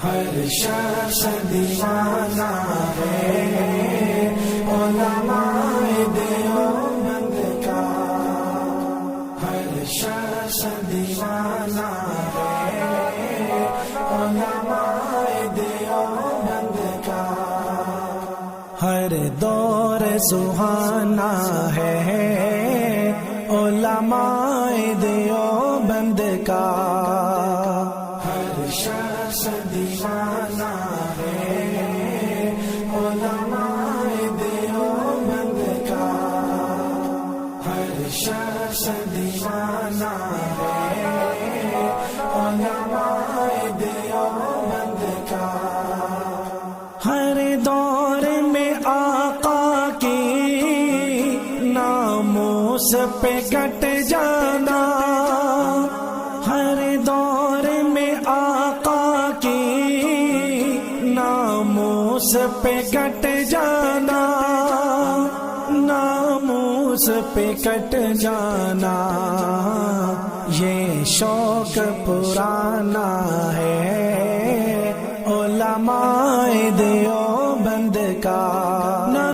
ہر شخص دیوانہ ہے علماء دیوبند کا، ہر شخص دیوانہ ہے علماء دیوبند کا، ہر دور سہانا ہے علماء دیوبند کا، ہر شخص دیوانہ ہے علماء دیوبند کا، ہر شخص دیوانہ ہے علماء دیوبند کا، ہر دور میں آقا کی ناموس پہ کٹ جانا، ہر دور میں آقا کی ناموس پہ کٹ جانا، ناموس پہ کٹ جانا، یہ شوق پرانا ہے علماء دیوبند کا،